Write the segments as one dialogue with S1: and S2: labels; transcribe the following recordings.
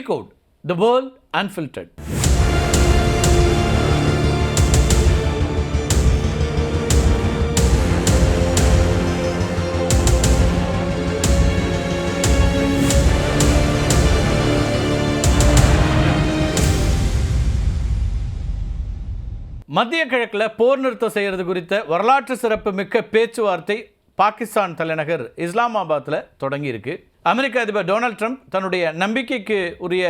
S1: Decode the World Unfiltered. மத்திய கிழக்கில் போர் நிறுத்தம் செய்கிறது குறித்த வரலாற்று சிறப்பு மிக்க பேச்சுவார்த்தை பாகிஸ்தான் தலைநகர் இஸ்லாமாபாத்தில் தொடங்கியிருக்கு. அமெரிக்க அதிபர் டொனால்ட் ட்ரம்ப் தன்னுடைய நம்பிக்கைக்கு உரிய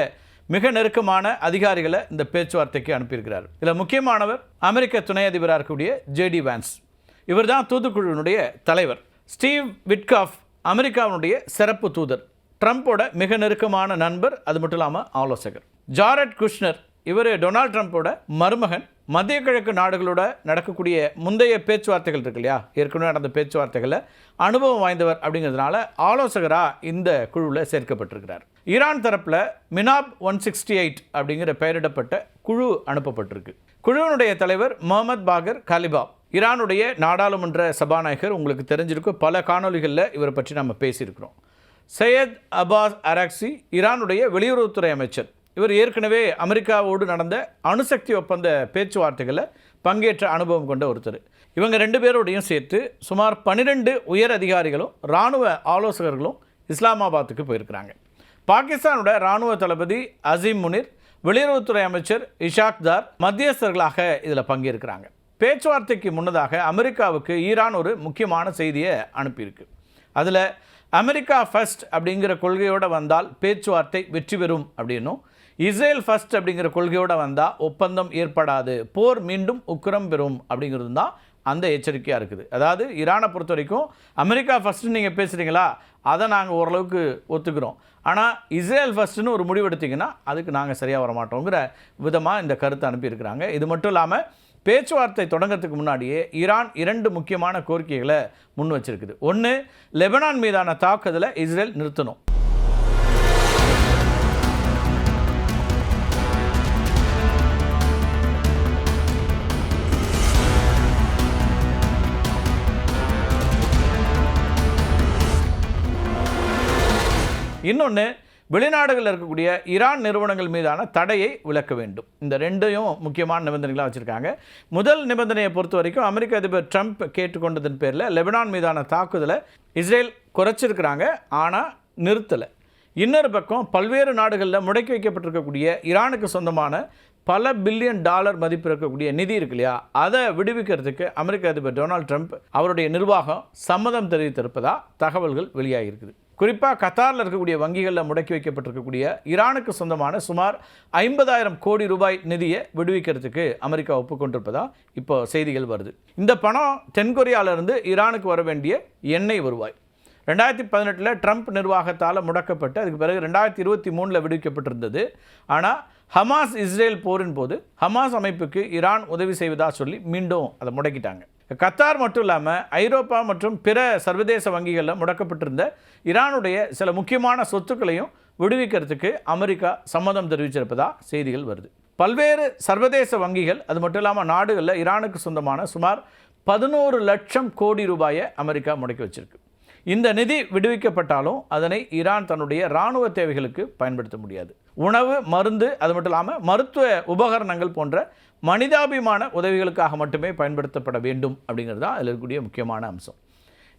S1: மிக நெருக்கமான அதிகாரிகளை இந்த பேச்சுவார்த்தைக்கு அனுப்பியிருக்கிறார். இதில் முக்கியமானவர் அமெரிக்க துணை அதிபராக இருக்கக்கூடிய ஜேடி வான்ஸ். இவர் தான் தூதுக்குழுவினுடைய தலைவர். ஸ்டீவ் விட்காஃப் அமெரிக்காவினுடைய சிறப்பு தூதர், ட்ரம்ப்போட மிக நெருக்கமான நண்பர், அது மட்டும் இல்லாமல் ஆலோசகர். ஜாரட் குஷ்னர், இவர் டொனால்ட் ட்ரம்ப்போட மருமகன். மத்திய கிழக்கு நாடுகளோட நடக்கக்கூடிய முந்தைய பேச்சுவார்த்தைகள் இருக்கு இல்லையா, ஏற்கனவே நடந்த பேச்சுவார்த்தைகளில் அனுபவம் வாய்ந்தவர் அப்படிங்கிறதுனால ஆலோசகராக இந்த குழுவில் சேர்க்கப்பட்டிருக்கிறார். ஈரான் தரப்பில் மினாப் 168 அப்படிங்கிற பெயரிடப்பட்ட குழு அனுப்பப்பட்டிருக்கு. குழுவினுடைய தலைவர் முகமது பாகர் காலிபாப், ஈரானுடைய நாடாளுமன்ற சபாநாயகர். உங்களுக்கு தெரிஞ்சிருக்கும், பல காணொலிகளில் இவரை பற்றி நம்ம பேசியிருக்கிறோம். சையத் அப்பாஸ் அராக்சி, ஈரானுடைய வெளியுறவுத்துறை அமைச்சர். இவர் ஏற்கனவே அமெரிக்காவோடு நடந்த அணுசக்தி ஒப்பந்த பேச்சுவார்த்தைகளில் பங்கேற்ற அனுபவம் கொண்ட ஒருத்தர். இவங்க ரெண்டு பேரோடையும் சேர்த்து சுமார் 12 உயர் அதிகாரிகளும் இராணுவ ஆலோசகர்களும் இஸ்லாமாபாத்துக்கு போயிருக்கிறாங்க. பாகிஸ்தானோட இராணுவ தளபதி அசீம் முனிர், வெளியுறவுத்துறை அமைச்சர் இஷாக் தார் மத்தியஸ்தர்களாக இதில் பங்கேற்கிறாங்க. பேச்சுவார்த்தைக்கு முன்னதாக அமெரிக்காவுக்கு ஈரான் ஒரு முக்கியமான செய்தியை அனுப்பியிருக்கு. அதில் அமெரிக்கா ஃபர்ஸ்ட் அப்படிங்கிற கொள்கையோடு வந்தால் பேச்சுவார்த்தை வெற்றி பெறும் அப்படின்னும், இஸ்ரேல் ஃபர்ஸ்ட் அப்படிங்கிற கொள்கையோடு வந்தால் ஒப்பந்தம் ஏற்படாது, போர் மீண்டும் உக்கிரம் பெறும் அப்படிங்கிறது தான் அந்த எச்சரிக்கையாக இருக்குது. அதாவது ஈரானை பொறுத்த வரைக்கும் அமெரிக்கா ஃபஸ்ட்டு நீங்கள் பேசுகிறீங்களா, அதை நாங்கள் ஓரளவுக்கு ஒத்துக்கிறோம், ஆனால் இஸ்ரேல் ஃபஸ்ட்டுன்னு ஒரு முடிவெடுத்திங்கன்னா அதுக்கு நாங்கள் சரியாக வரமாட்டோங்கிற விதமாக இந்த கருத்தை அனுப்பியிருக்கிறாங்க. இது மட்டும் இல்லாமல் பேச்சுவார்த்தை தொடங்கிறதுக்கு முன்னாடியே ஈரான் 2 முக்கியமான கோரிக்கைகளை முன் வச்சிருக்குது. ஒன்று, லெபனான் மீதான தாக்குதலை இஸ்ரேல் நிறுத்தணும். இன்னொன்று, வெளிநாடுகளில் இருக்கக்கூடிய ஈரான் நிறுவனங்கள் மீதான தடையை விலக்க வேண்டும். இந்த ரெண்டையும் முக்கியமான நிபந்தனைகளாக வச்சுருக்காங்க. முதல் நிபந்தனையை பொறுத்த வரைக்கும் அமெரிக்க அதிபர் ட்ரம்ப் கேட்டுக்கொண்டதன் பேரில் லெபனான் மீதான தாக்குதலை இஸ்ரேல் குறைச்சிருக்கிறாங்க, ஆனால் நிறுத்தலை. இன்னொரு பக்கம் பல்வேறு நாடுகளில் முடக்கி வைக்கப்பட்டிருக்கக்கூடிய ஈரானுக்கு சொந்தமான பல பில்லியன் டாலர் மதிப்பு இருக்கக்கூடிய நிதி இருக்கு இல்லையா, அதை விடுவிக்கிறதுக்கு அமெரிக்க அதிபர் டொனால்ட் ட்ரம்ப் அவருடைய நிர்வாகம் சம்மதம் தெரிவித்திருப்பதா தகவல்கள் வெளியாகியிருக்குது. குறிப்பாக கத்தாரில் இருக்கக்கூடிய வங்கிகளில் முடக்கி வைக்கப்பட்டிருக்கக்கூடிய ஈரானுக்கு சொந்தமான சுமார் 50,000 கோடி ரூபாய் நிதியை விடுவிக்கிறதுக்கு அமெரிக்கா ஒப்புக்கொண்டிருப்பதா இப்போ செய்திகள் வருது. இந்த பணம் தென்கொரியாவிலிருந்து ஈரானுக்கு வர வேண்டிய எண்ணெய் வருவாய் 2018 ட்ரம்ப் நிர்வாகத்தால் முடக்கப்பட்டு அதுக்கு பிறகு 2023 விடுவிக்கப்பட்டிருந்தது. ஆனால் ஹமாஸ் இஸ்ரேல் போரின் போது ஹமாஸ் அமைப்புக்கு ஈரான் உதவி செய்வதாக சொல்லி மீண்டும் அதை முடக்கிட்டாங்க. கத்தார் மட்டும் இல்லாமல் ஐரோப்பா மற்றும் பிற சர்வதேச வங்கிகளில் முடக்கப்பட்டிருந்த ஈரானுடைய சில முக்கியமான சொத்துக்களையும் விடுவிக்கிறதுக்கு அமெரிக்கா சம்மதம் தெரிவிச்சிருப்பதா செய்திகள் வருது. பல்வேறு சர்வதேச வங்கிகள், அது மட்டும் இல்லாமல் நாடுகளில் ஈரானுக்கு சொந்தமான சுமார் 11 லட்சம் கோடி ரூபாயை அமெரிக்கா முடக்கி வச்சிருக்கு. இந்த நிதி விடுவிக்கப்பட்டாலும் அதனை ஈரான் தன்னுடைய இராணுவ தேவைகளுக்கு பயன்படுத்த முடியாது. உணவு, மருந்து, அது மட்டும் இல்லாமல் மருத்துவ உபகரணங்கள் போன்ற மனிதாபிமான உதவிகளுக்காக மட்டுமே பயன்படுத்தப்பட வேண்டும் அப்படிங்கிறது தான் அதில் இருக்கக்கூடிய முக்கியமான அம்சம்.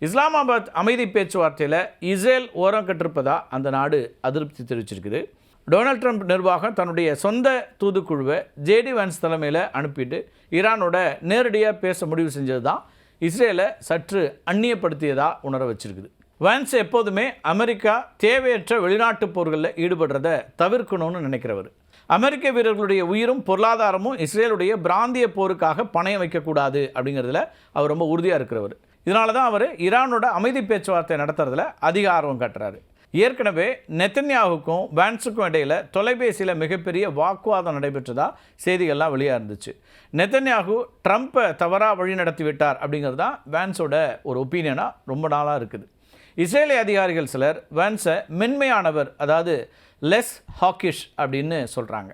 S1: இஸ்லாமாபாத் அமைதி பேச்சுவார்த்தையில் இஸ்ரேல் ஓரம் கட்டிருப்பதா அந்த நாடு அதிருப்தி தெரிவிச்சிருக்குது. டொனால்ட் ட்ரம்ப் நிர்வாகம் தன்னுடைய சொந்த தூதுக்குழுவை ஜேடி வான்ஸ் தலைமையில் அனுப்பிட்டு ஈரானோட நேரடியாக பேச முடிவு செஞ்சது தான் இஸ்ரேலை சற்று அந்நியப்படுத்தியதாக உணர வச்சிருக்குது. வான்ஸ் எப்போதுமே அமெரிக்கா தேவையற்ற வெளிநாட்டு போர்களில் ஈடுபடுறதை தவிர்க்கணும்னு நினைக்கிறவர். அமெரிக்க வீரர்களுடைய உயிரும் பொருளாதாரமும் இஸ்ரேலுடைய பிராந்திய போருக்காக பணயம் வைக்கக்கூடாது அப்படிங்கிறதுல அவர் ரொம்ப உறுதியாக இருக்கிறவர். இதனால தான் அவர் ஈரானோட அமைதி பேச்சுவார்த்தை நடத்துறதுல அதிக ஆர்வம் காட்டுறாரு. ஏற்கனவே நெத்தன்யாஹுக்கும் வான்ஸுக்கும் இடையில் தொலைபேசியில் மிகப்பெரிய வாக்குவாதம் நடைபெற்றதா செய்திகள்லாம் வெளியாக இருந்துச்சு. நெத்தன்யாஹு ட்ரம்ப்பை தவறாக வழி நடத்தி விட்டார் அப்படிங்கிறது தான் வான்ஸோட ஒரு ஒப்பீனியனாக ரொம்ப நாளாக இருக்குது. இஸ்ரேலிய அதிகாரிகள் சிலர் வான்ஸை மென்மையானவர், அதாவது லெஸ் ஹாக்கிஷ் அப்படின்னு சொல்கிறாங்க.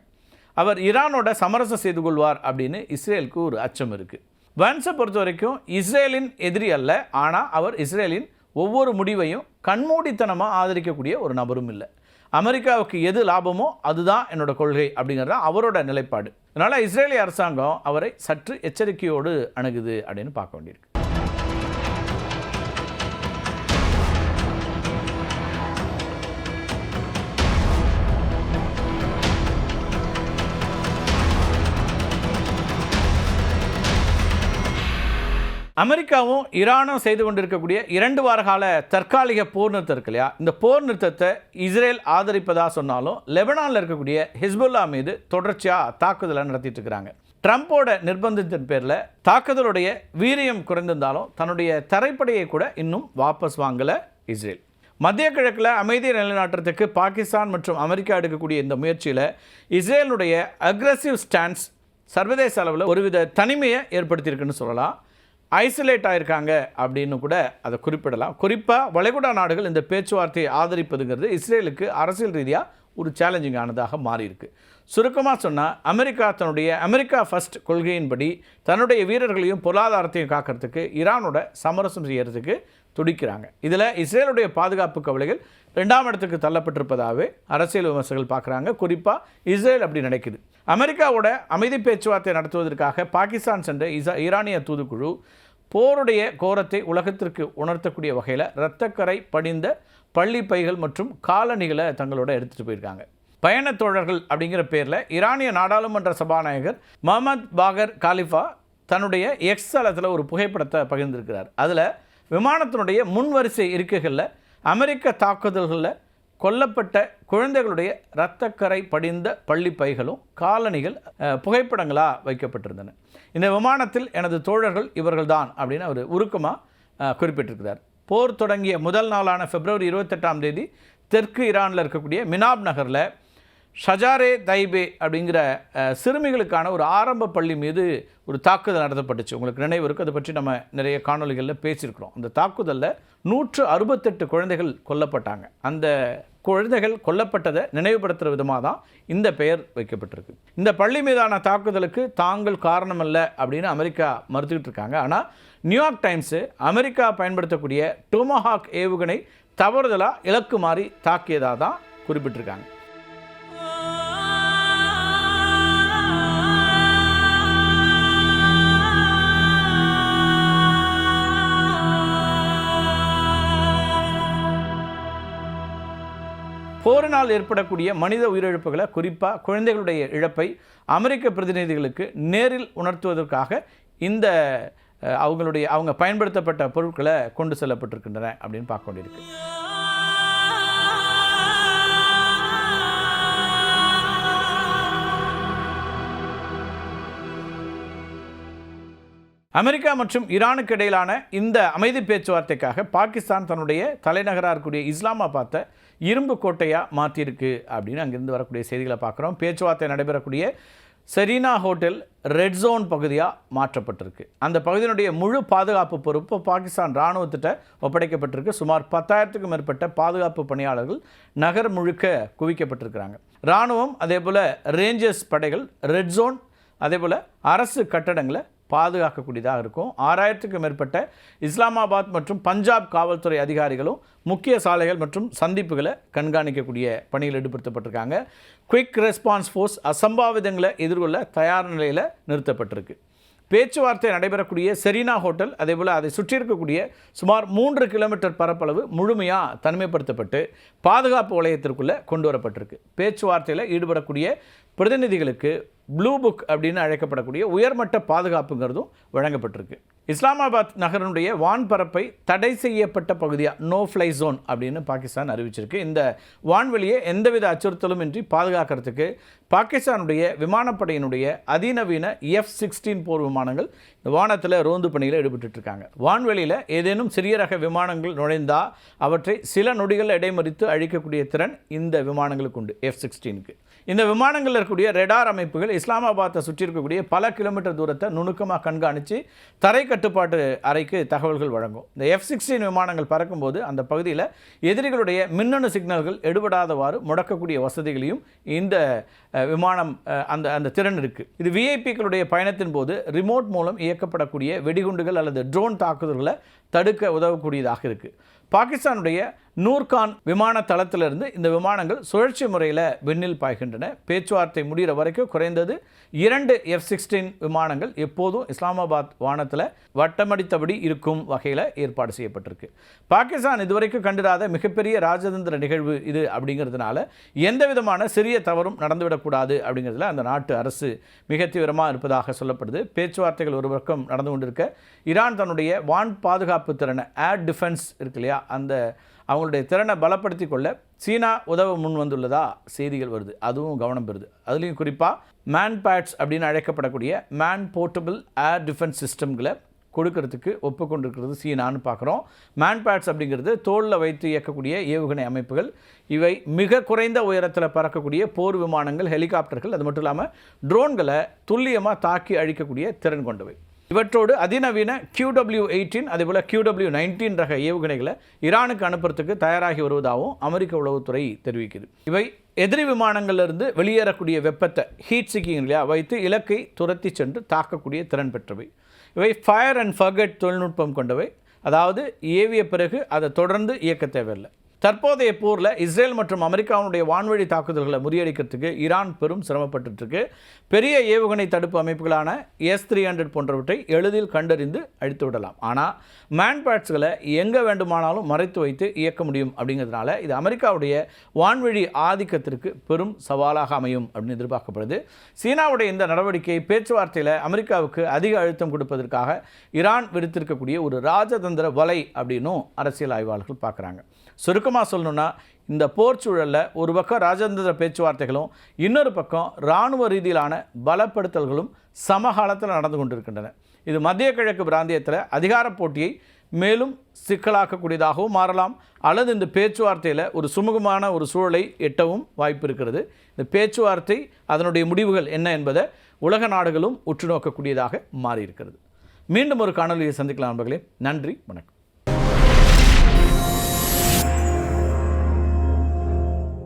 S1: அவர் ஈரானோட சமரசம் செய்து கொள்வார் அப்படின்னு இஸ்ரேலுக்கு ஒரு அச்சம் இருக்குது. வான்ஸை பொறுத்த வரைக்கும் இஸ்ரேலின் எதிரி அல்ல, ஆனால் அவர் இஸ்ரேலின் ஒவ்வொரு முடிவையும் கண்மூடித்தனமாக ஆதரிக்கக்கூடிய ஒரு நபரும் இல்லை. அமெரிக்காவுக்கு எது லாபமோ அதுதான் என்னோட கொள்கை அப்படிங்கிறது அவரோட நிலைப்பாடு. அதனால் இஸ்ரேலிய அரசாங்கம் அவரை சற்று எச்சரிக்கையோடு அணுகுது அப்படின்னு பார்க்க வேண்டியிருக்கு. அமெரிக்காவும் ஈரானும் செய்து கொண்டிருக்கக்கூடிய 2 வார கால தற்காலிக போர் நிறுத்தம் இருக்கு இல்லையா, இந்த போர் நிறுத்தத்தை இஸ்ரேல் ஆதரிப்பதாக சொன்னாலும் லெபனானில் இருக்கக்கூடிய ஹிஸ்புல்லா மீது தொடர்ச்சியாக தாக்குதலை நடத்திட்டு இருக்கிறாங்க. ட்ரம்ப்போட நிர்பந்தத்தின் பேரில் தாக்குதலுடைய வீரியம் குறைந்திருந்தாலும் தன்னுடைய தரைப்படையை கூட இன்னும் வாபஸ் வாங்கலை இஸ்ரேல். மத்திய கிழக்கில் அமைதியை நிலைநாட்டுறதுக்கு பாகிஸ்தான் மற்றும் அமெரிக்கா எடுக்கக்கூடிய இந்த முயற்சியில் இஸ்ரேலுடைய அக்ரெசிவ் ஸ்டான்ஸ் சர்வதேச அளவில் ஒருவித தனிமையை ஏற்படுத்தியிருக்குன்னு சொல்லலாம். ஐசோலேட் ஆகிருக்காங்க அப்படின்னு கூட அதை குறிப்பிடலாம். குறிப்பாக வளைகுடா நாடுகள் இந்த பேச்சுவார்த்தையை ஆதரிப்பதுங்கிறது இஸ்ரேலுக்கு அரசியல் ரீதியாக ஒரு சேலஞ்சிங்கானதாக மாறியிருக்கு. சுருக்கமாக சொன்னால் தன்னுடைய அமெரிக்கா ஃபர்ஸ்ட் கொள்கையின்படி தன்னுடைய வீரர்களையும் பொருளாதாரத்தையும் காக்கிறதுக்கு ஈரானோட சமரசம் செய்யறதுக்கு துடிக்கிறாங்க. இதில் இஸ்ரேலுடைய பாதுகாப்பு கவலைகள் 2ஆம் இடத்துக்கு தள்ளப்பட்டிருப்பதாகவே அரசியல் விமர்சகர்கள் பார்க்குறாங்க. குறிப்பாக இஸ்ரேல் அப்படி நினைக்குது. அமெரிக்காவோட அமைதி பேச்சுவார்த்தை நடத்துவதற்காக பாகிஸ்தான் சென்ற ஈரானிய தூதுக்குழு போருடைய கோரத்தை உலகத்திற்கு உணர்த்தக்கூடிய வகையில் இரத்தக்கரை படிந்த பள்ளி பைகள் மற்றும் காலணிகளை தங்களோட எடுத்துகிட்டு போயிருக்காங்க. பயணத் தோழர்கள் அப்படிங்கிற பேரில் ஈரானிய நாடாளுமன்ற சபாநாயகர் முகமது பாகர் காலிஃபா தன்னுடைய எக்ஸ் தளத்தில் ஒரு புகைப்படத்தை பகிர்ந்திருக்கிறார். அதில் விமானத்தினுடைய முன்வரிசை இருக்கைகளில் அமெரிக்க தாக்குதல்களில் கொல்லப்பட்ட குழந்தைகளுடைய இரத்தக்கரை படிந்த பள்ளி பைகளும் காலணிகள் புகைப்படங்களாக வைக்கப்பட்டிருந்தன. இந்த விமானத்தில் எனது தோழர்கள் இவர்கள்தான் அப்படின்னு அவர் உருக்கமாக குறிப்பிட்டிருக்கிறார். போர் தொடங்கிய முதல் நாளான பிப்ரவரி 28ஆம் தேதி தெற்கு ஈரானில் இருக்கக்கூடிய மினாப் நகரில் ஷஜாரே தைபே அப்படிங்கிற சிறுமிகளுக்கான ஒரு ஆரம்ப பள்ளி மீது ஒரு தாக்குதல் நடத்தப்பட்டுச்சு. உங்களுக்கு நினைவு இருக்குது, அதை பற்றி நம்ம நிறைய காணொலிகளில் பேசியிருக்கிறோம். அந்த தாக்குதலில் 168 குழந்தைகள் கொல்லப்பட்டாங்க. அந்த குழந்தைகள் கொல்லப்பட்டதை நினைவுபடுத்துகிற விதமாக தான் இந்த பெயர் வைக்கப்பட்டிருக்கு. இந்த பள்ளி மீதான தாக்குதலுக்கு தாங்கள் காரணமல்ல அப்படின்னு அமெரிக்கா மறுத்துக்கிட்டு இருக்காங்க. ஆனால் நியூயார்க் டைம்ஸு அமெரிக்கா பயன்படுத்தக்கூடிய டொமஹாக் ஏவுகணை தவறுதலாக இலக்கு மாறி தாக்கியதாக தான் குறிப்பிட்டிருக்காங்க. போரினால் ஏற்படக்கூடிய மனித உயிரிழப்புகளை, குறிப்பாக குழந்தைகளுடைய இழப்பை அமெரிக்க பிரதிநிதிகளுக்கு நேரில் உணர்த்துவதற்காக இந்த அவங்க பயன்படுத்தப்பட்ட பொருட்களை கொண்டு செல்லப்பட்டிருக்கின்றன அப்படின்னு பார்க்க வேண்டியிருக்கு. அமெரிக்கா மற்றும் ஈரானுக்கு இடையிலான இந்த அமைதி பேச்சுவார்த்தைக்காக பாகிஸ்தான் தன்னுடைய தலைநகராக இருக்கக்கூடிய இஸ்லாமாபாத்தை இரும்பு கோட்டையாக மாற்றியிருக்கு அப்படின்னு அங்கிருந்து வரக்கூடிய செய்திகளை பார்க்குறோம். பேச்சுவார்த்தை நடைபெறக்கூடிய செரீனா ஹோட்டல் ரெட் ஜோன் பகுதியாக மாற்றப்பட்டிருக்கு. அந்த பகுதியினுடைய முழு பாதுகாப்பு பொறுப்பு பாகிஸ்தான் இராணுவத்திட்ட ஒப்படைக்கப்பட்டிருக்கு. சுமார் 10,000க்கும் மேற்பட்ட பாதுகாப்பு பணியாளர்கள் நகர் முழுக்க குவிக்கப்பட்டிருக்கிறாங்க. இராணுவம் அதே போல் ரேஞ்சர்ஸ் படைகள் ரெட் ஜோன் அதே போல் அரசு கட்டடங்களை பாதுகாக்கக்கூடியதாக இருக்கும். 6,000க்கும் மேற்பட்ட இஸ்லாமாபாத் மற்றும் பஞ்சாப் காவல்துறை அதிகாரிகளும் முக்கிய சாலைகள் மற்றும் சந்திப்புகளை கண்காணிக்கக்கூடிய பணியில் ஈடுபடுத்தப்பட்டிருக்காங்க. குயிக் ரெஸ்பான்ஸ் ஃபோர்ஸ் அசம்பாவிதங்களை எதிர்கொள்ள தயார் நிலையில் நிறுத்தப்பட்டிருக்கு. பேச்சுவார்த்தை நடைபெறக்கூடிய செரீனா ஹோட்டல் அதே போல் அதை சுற்றி இருக்கக்கூடிய சுமார் 3 கிலோமீட்டர் பரப்பளவு முழுமையாக தனிமைப்படுத்தப்பட்டு பாதுகாப்பு வளையத்திற்குள்ளே கொண்டு வரப்பட்டிருக்கு. பேச்சுவார்த்தையில் ஈடுபடக்கூடிய பிரதிநிதிகளுக்கு ப்ளூ புக் அப்படின்னு அழைக்கப்படக்கூடிய உயர்மட்ட பாதுகாப்புங்கிறதும் வழங்கப்பட்டிருக்கு. இஸ்லாமாபாத் நகரனுடைய வான்பரப்பை தடை செய்யப்பட்ட பகுதியாக நோ ஃப்ளை ஜோன் அப்படின்னு பாகிஸ்தான் அறிவிச்சிருக்கு. இந்த வான்வெளியை எந்தவித அச்சுறுத்தலும் இன்றி பாதுகாக்கிறதுக்கு பாகிஸ்தானுடைய விமானப்படையினுடைய அதிநவீன F-16 போர் விமானங்கள் இந்த வானத்தில் ரோந்து பணியில் ஈடுபட்டுருக்காங்க. வான்வெளியில் ஏதேனும் சிறிய ரக விமானங்கள் நுழைந்தால் அவற்றை சில நொடிகள் இடைமறித்து அழிக்கக்கூடிய திறன் இந்த விமானங்களுக்கு உண்டு. F-16க்கு இந்த விமானங்களில் இருக்கக்கூடிய ரெடார் அமைப்புகள் இஸ்லாமாபாத்தை சுற்றி இருக்கக்கூடிய பல கிலோமீட்டர் தூரத்தை நுணுக்கமாக கண்காணித்து தரை கட்டுப்பாட்டு அறைக்கு தகவல்கள் வழங்கும். இந்த F-16 விமானங்கள் பறக்கும்போது அந்த பகுதியில் எதிரிகளுடைய மின்னணு சிக்னல்கள் எடுபடாதவாறு முடக்கக்கூடிய வசதிகளையும் இந்த விமானம் அந்த திறன் இருக்குது. இது விஐபிக்களுடைய பயணத்தின் போது ரிமோட் மூலம் இயக்கப்படக்கூடிய வெடிகுண்டுகள் அல்லது ட்ரோன் தாக்குதல்களை தடுக்க உதவக்கூடியதாக இருக்குது. பாகிஸ்தானுடைய நூர்கான் விமான தளத்திலிருந்து இந்த விமானங்கள் சுழற்சி முறையில் விண்ணில் பாய்கின்றன. பேச்சுவார்த்தை முடிகிற வரைக்கும் குறைந்தது 2 F-16 விமானங்கள் எப்போதும் இஸ்லாமாபாத் வானத்தில் வட்டமடித்தபடி இருக்கும் வகையில் ஏற்பாடு செய்யப்பட்டிருக்கு. பாகிஸ்தான் இதுவரைக்கும் கண்டிராத மிகப்பெரிய ராஜதந்திர நிகழ்வு இது அப்படிங்கிறதுனால எந்த விதமான சிறிய தவறும் நடந்துவிடக்கூடாது அப்படிங்கிறதுல அந்த நாட்டு அரசு மிக தீவிரமாக இருப்பதாக சொல்லப்படுது. பேச்சுவார்த்தைகள் ஒரு பக்கம் நடந்து கொண்டிருக்க, ஈரான் தன்னுடைய வான் பாதுகாப்பு திறனை, ஏர் டிஃபென்ஸ் இருக்கு இல்லையா, அந்த அவங்களுடைய திறனை பலப்படுத்தி கொள்ள சீனா உதவ முன் வந்துள்ளதா செய்திகள் வருது. அதுவும் கவனம் பெறுது. அதுலேயும் குறிப்பாக மேன் பேட்ஸ் அப்படின்னு அழைக்கப்படக்கூடிய மேன் போர்ட்டபிள் ஏர் டிஃபென்ஸ் சிஸ்டம்களை கொடுக்கறதுக்கு ஒப்புக்கொண்டிருக்கிறது சீனான்னு பார்க்குறோம். மேன் பேட்ஸ் அப்படிங்கிறது தோளில் வைத்து இயக்கக்கூடிய ஏவுகணை அமைப்புகள். இவை மிக குறைந்த உயரத்தில் பறக்கக்கூடிய போர் விமானங்கள், ஹெலிகாப்டர்கள், அது மட்டும் இல்லாமல் ட்ரோன்களை துல்லியமாக தாக்கி அழிக்கக்கூடிய திறன் கொண்டவை. இவற்றோடு அதிநவீன QW-18 அதேபோல் QW-19 ரக ஏவுகணைகளை ஈரானுக்கு அனுப்புறதுக்கு தயாராகி வருவதாகவும் அமெரிக்க உளவுத்துறை தெரிவிக்குது. இவை எதிரி விமானங்களிலிருந்து வெளியேறக்கூடிய வெப்பத்தை, ஹீட் சீக்கிங் இல்லையா, வைத்து இலக்கை துரத்தி சென்று தாக்கக்கூடிய திறன் பெற்றவை. இவை ஃபயர் அண்ட் ஃபர்கெட் தொழில்நுட்பம் கொண்டவை. அதாவது ஏவிய பிறகு அதை தொடர்ந்து இயக்க தேவையில்லை. தற்போதைய போரில் இஸ்ரேல் மற்றும் அமெரிக்காவுடைய வான்வழி தாக்குதல்களை முறியடிக்கிறதுக்கு ஈரான் பெரும் சிரமப்பட்டுருக்கு. பெரிய ஏவுகணை தடுப்பு அமைப்புகளான S-300 போன்றவற்றை எளிதில் கண்டறிந்து அழித்து விடலாம். ஆனால் மேன் பேட்ஸ்களை எங்கே வேண்டுமானாலும் மறைத்து வைத்து இயக்க முடியும். அப்படிங்கிறதுனால இது அமெரிக்காவுடைய வான்வழி ஆதிக்கத்திற்கு பெரும் சவாலாக அமையும் அப்படின்னு எதிர்பார்க்கப்படுது. சீனாவுடைய இந்த நடவடிக்கை பேச்சுவார்த்தையில் அமெரிக்காவுக்கு அதிக அழுத்தம் கொடுப்பதற்காக ஈரான் விடுத்திருக்கக்கூடிய ஒரு ராஜதந்திர வலை அப்படின்னும் அரசியல் ஆய்வாளர்கள் பார்க்குறாங்க. சுருக்கமாக சொல்லணுன்னா, இந்த போர் சூழலில் ஒரு பக்கம் ராஜதந்திர பேச்சுவார்த்தைகளும் இன்னொரு பக்கம் இராணுவ ரீதியிலான பலப்படுத்தல்களும் சமகாலத்தில் நடந்து கொண்டிருக்கின்றன. இது மத்திய கிழக்கு பிராந்தியத்தில் அதிகார போட்டியை மேலும் சிக்கலாக்கக்கூடியதாகவும் மாறலாம், அல்லது இந்த பேச்சுவார்த்தையில் ஒரு சுமூகமான ஒரு சூழலை எட்டவும் வாய்ப்பு இருக்கிறது. இந்த பேச்சுவார்த்தை அதனுடைய முடிவுகள் என்ன என்பதை உலக நாடுகளும் உற்று நோக்கக்கூடியதாக மாறியிருக்கிறது. மீண்டும் ஒரு காணொலியை சந்திக்கலாம் நண்பர்களே. நன்றி, வணக்கம்.